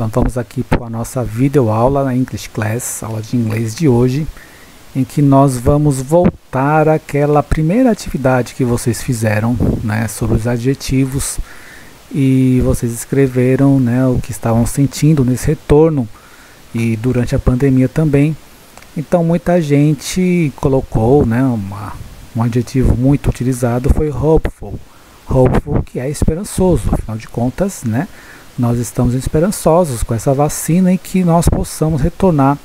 Então vamos aqui para a nossa videoaula na English Class, aula de inglês de hoje, em que nós vamos voltar àquela primeira atividade que vocês fizeram, né, sobre os adjetivos, e vocês escreveram, né, o que estavam sentindo nesse retorno e durante a pandemia também. Então muita gente colocou, né, um adjetivo muito utilizado foi hopeful. Hopeful, que é esperançoso, afinal de contas, né, nós estamos esperançosos com essa vacina e que nós possamos retornar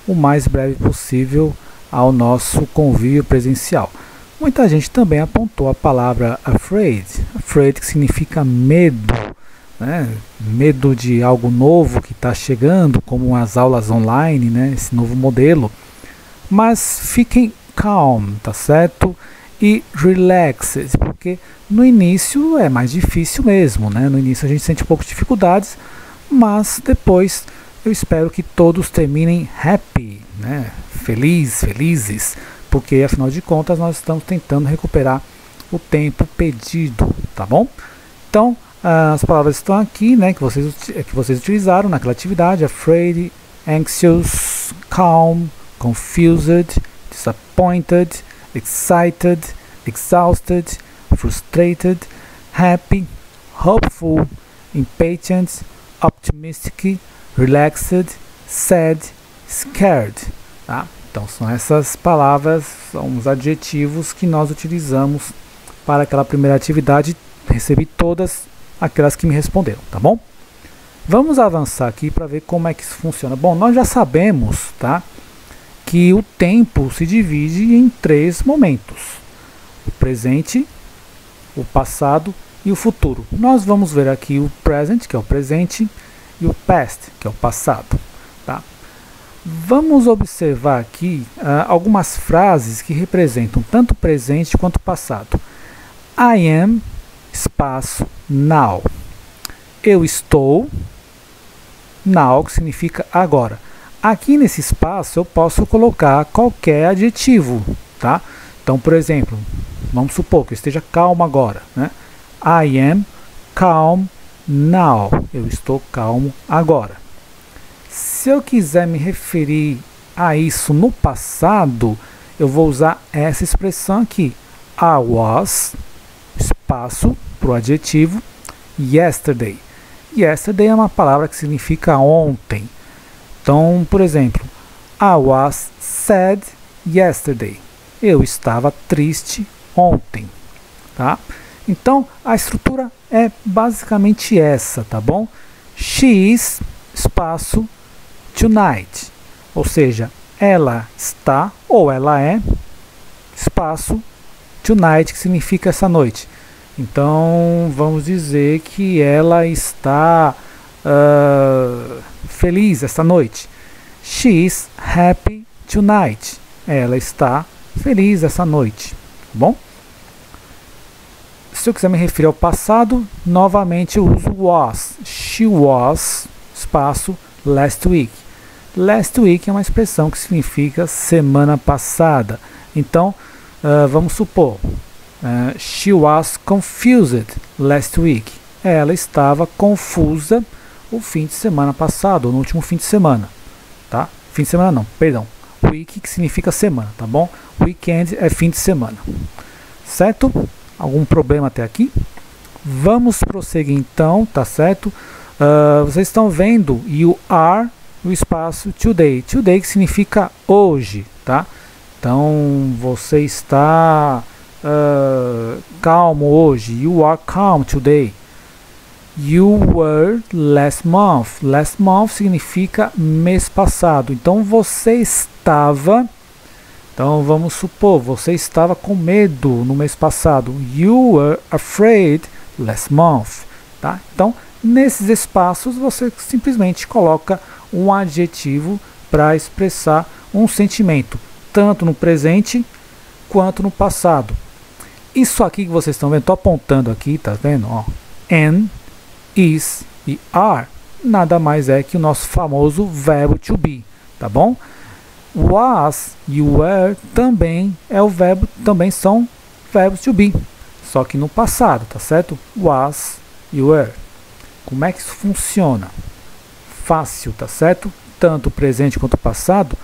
o mais breve possível ao nosso convívio presencial. Muita gente também apontou a palavra afraid, afraid que significa medo, né? Medo de algo novo que está chegando, como as aulas online, né? Esse novo modelo. Mas fiquem calm, tá certo? E relaxed, porque no início é mais difícil mesmo, né? No início a gente sente um pouco de dificuldades, mas depois eu espero que todos terminem happy, né? Felizes, porque afinal de contas nós estamos tentando recuperar o tempo perdido, tá bom? Então as palavras estão aqui, né? Que vocês utilizaram naquela atividade: afraid, anxious, calm, confused, disappointed, excited, exhausted, frustrated, happy, hopeful, impatient, optimistic, relaxed, sad, scared. Tá? Então são essas palavras, são os adjetivos que nós utilizamos para aquela primeira atividade. Recebi todas aquelas que me responderam, tá bom? Vamos avançar aqui para ver como é que isso funciona. Bom, nós já sabemos, tá, que o tempo se divide em 3 momentos: o presente, o passado e o futuro. Nós vamos ver aqui o present, que é o presente, e o past, que é o passado. Tá? Vamos observar aqui algumas frases que representam tanto o presente quanto o passado. I am, espaço, now. Eu estou, now, que significa agora. Aqui nesse espaço eu posso colocar qualquer adjetivo, tá? Então, por exemplo, vamos supor que eu esteja calmo agora, né? I am calm now. Eu estou calmo agora. Se eu quiser me referir a isso no passado, eu vou usar essa expressão aqui. I was, espaço, para o adjetivo, yesterday. Yesterday é uma palavra que significa ontem. Então, por exemplo, I was sad yesterday. Eu estava triste ontem, tá? Então, a estrutura é basicamente essa, tá bom? She is, espaço, tonight. Ou seja, ela está ou ela é, espaço, tonight, que significa essa noite. Então, vamos dizer que ela está feliz esta noite. She is happy tonight. Ela está feliz essa noite. Tá bom? Se eu quiser me referir ao passado, novamente eu uso was. She was, espaço, last week. Last week é uma expressão que significa semana passada. Então, vamos supor, she was confused last week. Ela estava confusa o fim de semana passado, ou no último fim de semana, tá? Fim de semana não, perdão. Week, que significa semana, tá bom? Weekend é fim de semana. Certo? Algum problema até aqui? Vamos prosseguir então, tá certo? Vocês estão vendo you are, o espaço today. Today que significa hoje, tá? Então, você está calmo hoje. You are calm today. You were last month. Last month significa mês passado. Então você estava. Então vamos supor, você estava com medo no mês passado. You were afraid last month. Tá? Então nesses espaços você simplesmente coloca um adjetivo para expressar um sentimento, tanto no presente quanto no passado. Isso aqui que vocês estão vendo, estou apontando aqui, tá vendo? Ó, and, is e are nada mais é que o nosso famoso verbo to be, tá bom? Was e were também é o verbo, também são verbos to be, só que no passado, tá certo? Was e were. Como é que isso funciona? fácil, tá certo? Tanto o presente quanto o passado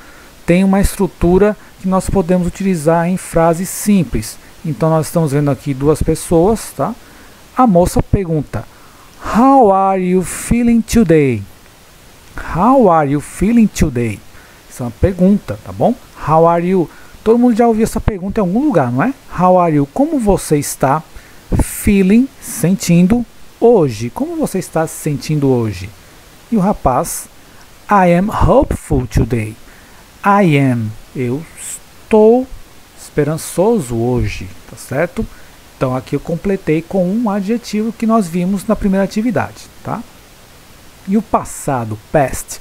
tem uma estrutura que nós podemos utilizar em frases simples. Então nós estamos vendo aqui duas pessoas, tá? A moça pergunta: How are you feeling today? How are you feeling today? Isso é uma pergunta, tá bom? How are you? Todo mundo já ouviu essa pergunta em algum lugar, não é? How are you? Como você está? Feeling, sentindo hoje. Como você está se sentindo hoje? E o rapaz: I am hopeful today. I am, eu estou esperançoso hoje, tá certo? Então aqui eu completei com um adjetivo que nós vimos na primeira atividade, tá? E o passado, past,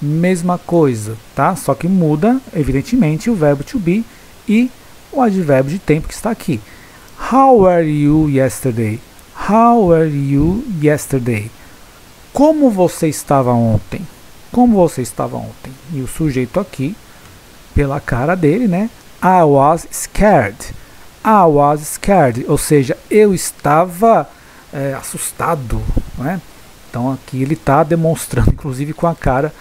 mesma coisa, tá? Só que muda, evidentemente, o verbo to be e o advérbio de tempo que está aqui. How were you yesterday? How were you yesterday? Como você estava ontem? Como você estava ontem? E o sujeito aqui, pela cara dele, né? I was scared. I was scared. Ou seja, eu estava assustado, né? Então aqui ele está demonstrando, inclusive com a cara,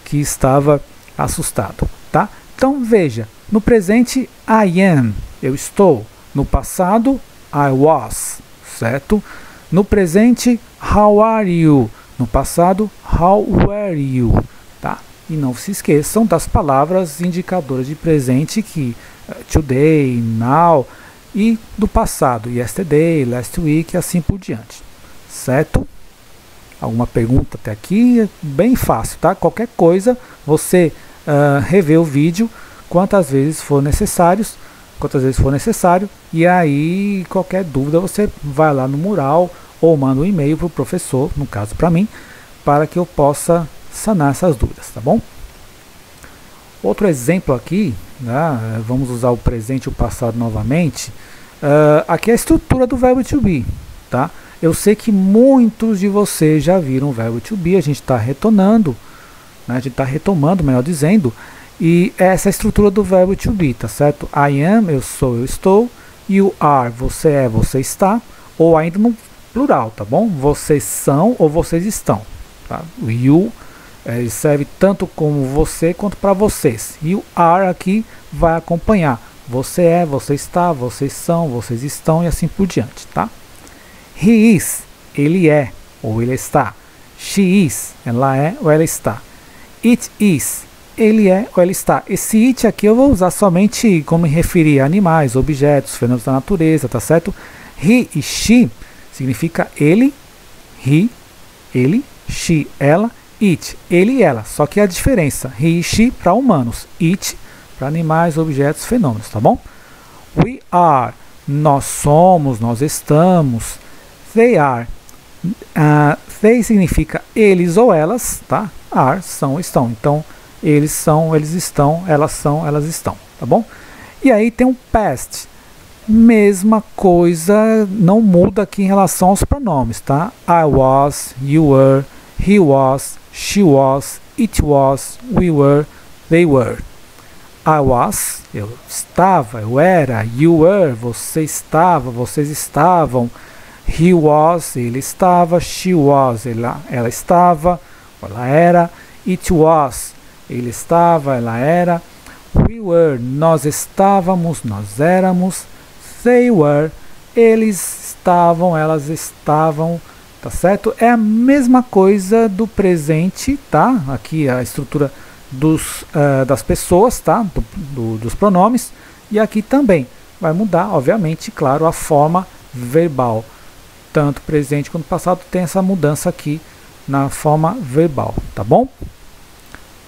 que estava assustado, tá? Então veja, no presente I am, eu estou. No passado I was, certo? No presente how are you? No passado how were you, tá? E não se esqueçam das palavras indicadoras de presente que today, now e do passado, yesterday, last week e assim por diante, certo? Alguma pergunta até aqui? Bem fácil, tá? Qualquer coisa, você revê o vídeo quantas vezes for necessário, e aí qualquer dúvida você vai lá no mural ou manda um e-mail para o professor, no caso para mim, para que eu possa sanar essas dúvidas, tá bom? Outro exemplo aqui, né? Vamos usar o presente e o passado novamente. Aqui é a estrutura do verbo to be, tá? Eu sei que muitos de vocês já viram o verbo to be, a gente está retornando, né? A gente está retomando, melhor dizendo, e essa é a estrutura do verbo to be, tá certo? I am, eu sou, eu estou, you are, você é, você está, ou ainda no plural, tá bom? Vocês são ou vocês estão, tá? O you serve tanto como você quanto para vocês, e o are aqui vai acompanhar, você é, você está, vocês são, vocês estão e assim por diante, tá? He is, ele é ou ele está. She is, ela é ou ela está. It is, ele é ou ela está. Esse it aqui eu vou usar somente como me referir a animais, objetos, fenômenos da natureza, tá certo? He e she significa ele, he, ele, she, ela, it, ele e ela. Só que a diferença, he e she para humanos, it para animais, objetos, fenômenos, tá bom? We are, nós somos, nós estamos. They are, they significa eles ou elas, tá? Are, são, estão. Então, eles são, eles estão, elas estão, tá bom? E aí tem um past, mesma coisa, não muda aqui em relação aos pronomes, tá? I was, you were, he was, she was, it was, we were, they were. I was, eu estava, eu era, you were, você estava, vocês estavam, he was, ele estava, she was, ela estava, ela era, it was, ele estava, ela era, we were, nós estávamos, nós éramos, they were, eles estavam, elas estavam, tá certo? É a mesma coisa do presente, tá? Aqui a estrutura das pessoas, tá? Dos pronomes, e aqui também vai mudar, obviamente, claro, a forma verbal. Tanto presente quanto passado tem essa mudança aqui na forma verbal, tá bom?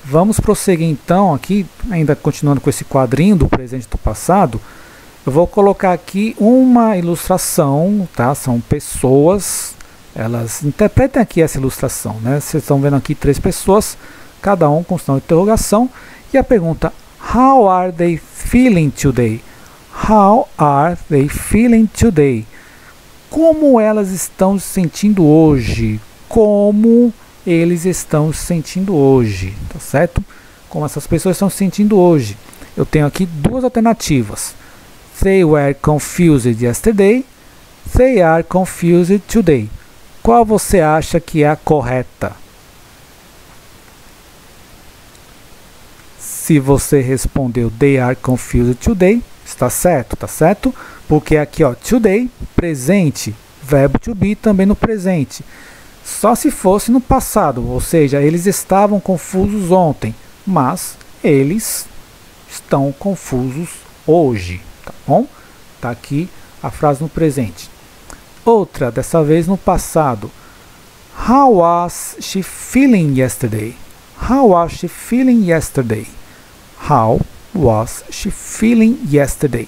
Vamos prosseguir então aqui, ainda continuando com esse quadrinho do presente e do passado, eu vou colocar aqui uma ilustração, tá? São pessoas, elas interpretem aqui essa ilustração, né? Vocês estão vendo aqui 3 pessoas, cada um com sinal de interrogação, e a pergunta: How are they feeling today? How are they feeling today? Como elas estão se sentindo hoje? Como eles estão se sentindo hoje? Tá certo? Como essas pessoas estão se sentindo hoje? Eu tenho aqui 2 alternativas. They were confused yesterday. They are confused today. Qual você acha que é a correta? Se você respondeu they are confused today, está certo, tá certo? Porque aqui, ó, today, presente, verbo to be também no presente. Só se fosse no passado, ou seja, eles estavam confusos ontem, mas eles estão confusos hoje, tá bom? Tá aqui a frase no presente. Outra, dessa vez no passado. How was she feeling yesterday? How was she feeling yesterday? How was she feeling yesterday?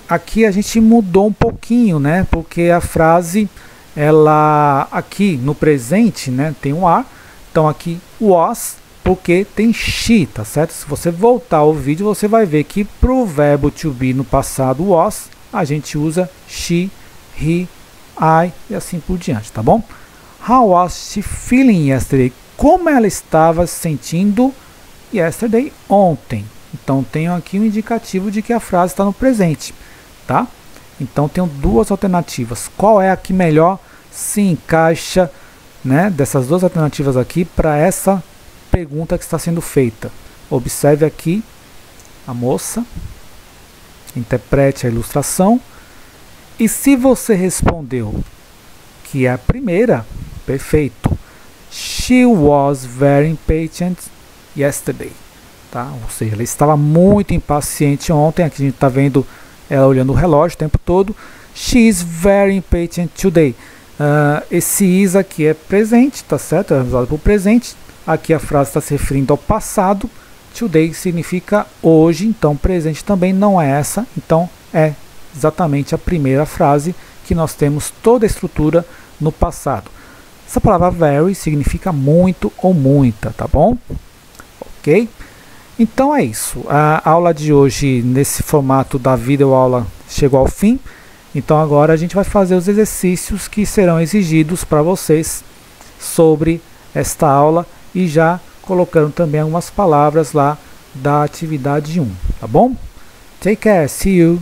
Aqui a gente mudou um pouquinho, né? Porque a frase, ela aqui no presente, né? Tem um are. Então aqui was, porque tem she, tá certo? Se você voltar ao vídeo, você vai ver que para o verbo to be no passado was, a gente usa she, he, I e assim por diante, tá bom? How was she feeling yesterday? Como ela estava se sentindo yesterday, ontem. Então tenho aqui um indicativo de que a frase está no presente, tá? Então tenho duas alternativas. Qual é a que melhor se encaixa, né, dessas duas alternativas aqui para essa pergunta que está sendo feita? Observe aqui a moça, interprete a ilustração. E se você respondeu que é a primeira, perfeito. She was very impatient yesterday. Tá? Ou seja, ela estava muito impaciente ontem. Aqui a gente está vendo ela olhando o relógio o tempo todo. She is very impatient today. Esse is aqui é presente, tá certo? É usado por presente. Aqui a frase está se referindo ao passado. Today significa hoje, então presente também não é essa. Então é exatamente a primeira frase que nós temos toda a estrutura no passado. Essa palavra very significa muito ou muita, tá bom? Ok? Então é isso. A aula de hoje, nesse formato da videoaula, chegou ao fim. Então agora a gente vai fazer os exercícios que serão exigidos para vocês sobre esta aula e já colocando também algumas palavras lá da atividade 1, tá bom? Take care, see you!